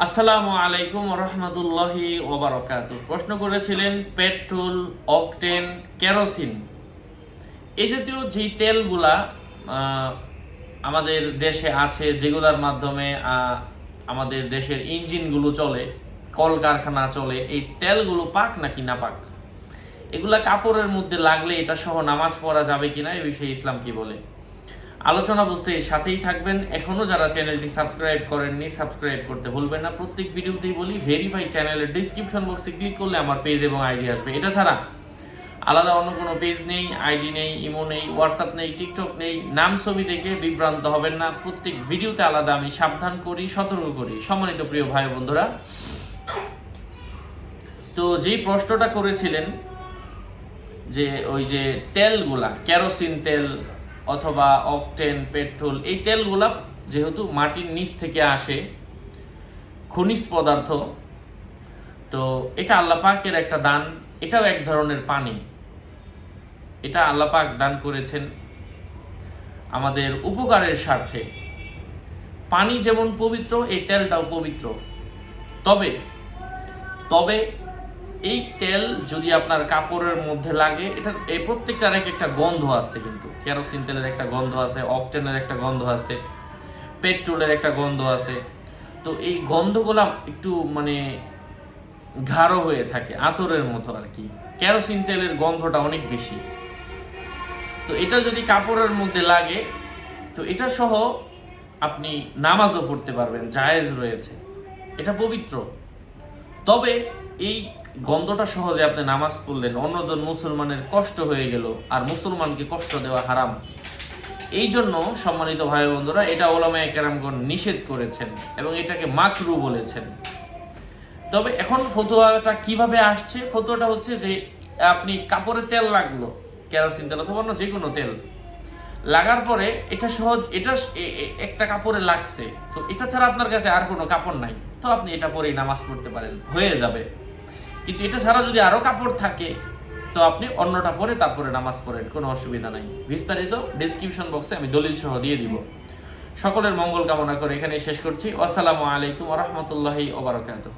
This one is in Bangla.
আসসালামু আলাইকুম রহমতুল্লাহি ওবারাকাতুহু। প্রশ্ন করেছিলেন পেট্রোল, অকটেন, কেরোসিন এই জাতীয় যেই তেলগুলা আমাদের দেশে আছে, যেগুলোর মাধ্যমে আমাদের দেশের ইঞ্জিনগুলো চলে, কলকারখানা চলে, এই তেলগুলো পাক নাকি না পাক, এগুলা কাপড়ের মধ্যে লাগলে এটা সহ নামাজ পড়া যাবে কিনা, এই বিষয়ে ইসলাম কি বলে আলোচনা বুঝতে এর সাথেই থাকবেন। এখনো যারা চ্যানেলটি সাবস্ক্রাইব করেননি সাবস্ক্রাইব করতে ভুলবেন না। প্রত্যেক ভিডিওতেই বলি ভেরিফাই চ্যানেলের ডিসক্রিপশন বক্সে ক্লিক করলে আমার পেজ এবং আইডি আসবে। এটা ছাড়া আলাদা অন্য কোনো পেজ নেই, আইডি নেই, ইমো নেই, হোয়াটসঅ্যাপ নেই, টিকটক নেই। নাম ছবি দেখে বিভ্রান্ত হবেন না। প্রত্যেক ভিডিওতে আলাদা আমি সাবধান করি, সতর্ক করি। সম্মানিত প্রিয় ভাই বন্ধুরা, তো যেই প্রশ্নটা করেছিলেন যে ওই যে তেলগুলা, কেরোসিন তেল অথবা অকটেন, পেট্রোল, এই তেলগুলা যেহেতু মাটির নিচ থেকে আসে, খনিজ পদার্থ, তো এটা আল্লাহ পাকের একটা দান। এটাও এক ধরনের পানি। এটা আল্লাহ পাক দান করেছেন আমাদের উপকারের স্বার্থে। পানি যেমন পবিত্র, এই তেলটাও পবিত্র। তবে তবে এই তেল যদি আপনার কাপড়ের মধ্যে লাগে, এটা এই প্রত্যেকটার এক একটা গন্ধ আছে। কিন্তু কেরোসিন তেলের একটা গন্ধ আছে, অকটেনের একটা গন্ধ আছে, পেট্রোলের একটা গন্ধ আছে। তো এই গন্ধগুলা একটু মানে গাঢ় হয়ে থাকে, আতরের মতো আর কি। কেরোসিন তেলের গন্ধটা অনেক বেশি। তো এটা যদি কাপড়ের মধ্যে লাগে, তো এটা সহ আপনি নামাজও পড়তে পারবেন, জায়েজ রয়েছে, এটা পবিত্র। তবে এই গন্ধটা সহজে আপনি নামাজ পড়লেন, অন্যজন মুসলমানের কষ্ট হয়ে গেল, আর মুসলমানকে কষ্ট দেওয়া হারাম। এই জন্য সম্মানিত ভাই বন্ধুরা, এটা ওলামায়ে কেরামগণ নিষেধ করেছেন এবং এটাকে মাকরু বলেছেন। তবে এখন ফতোয়াটা কিভাবে আসছে? ফতোয়াটা হচ্ছে যে আপনি কাপড়ে তেল লাগলো, কেরোসিন তেল অথবা অন্য যে কোনো তেল লাগার পরে এটা সহজ, এটা একটা কাপড়ে লাগছে, তো এটা ছাড়া আপনার কাছে আর কোনো কাপড় নাই, তো আপনি এটা পরেই নামাজ পড়তে পারেন, হয়ে যাবে। কিন্তু এটা ছাড়া যদি আরো কাপড় থাকে, তো আপনি অন্যটা পরে তারপরে নামাজ পড়েন, কোনো অসুবিধা নাই। বিস্তারিত ডিসক্রিপশন বক্সে আমি দলিল সহ দিয়ে দিব। সকলের মঙ্গল কামনা করে এখানে শেষ করছি। আসসালামু আলাইকুম ওয়া রাহমাতুল্লাহি ওয়া বারাকাতুহু।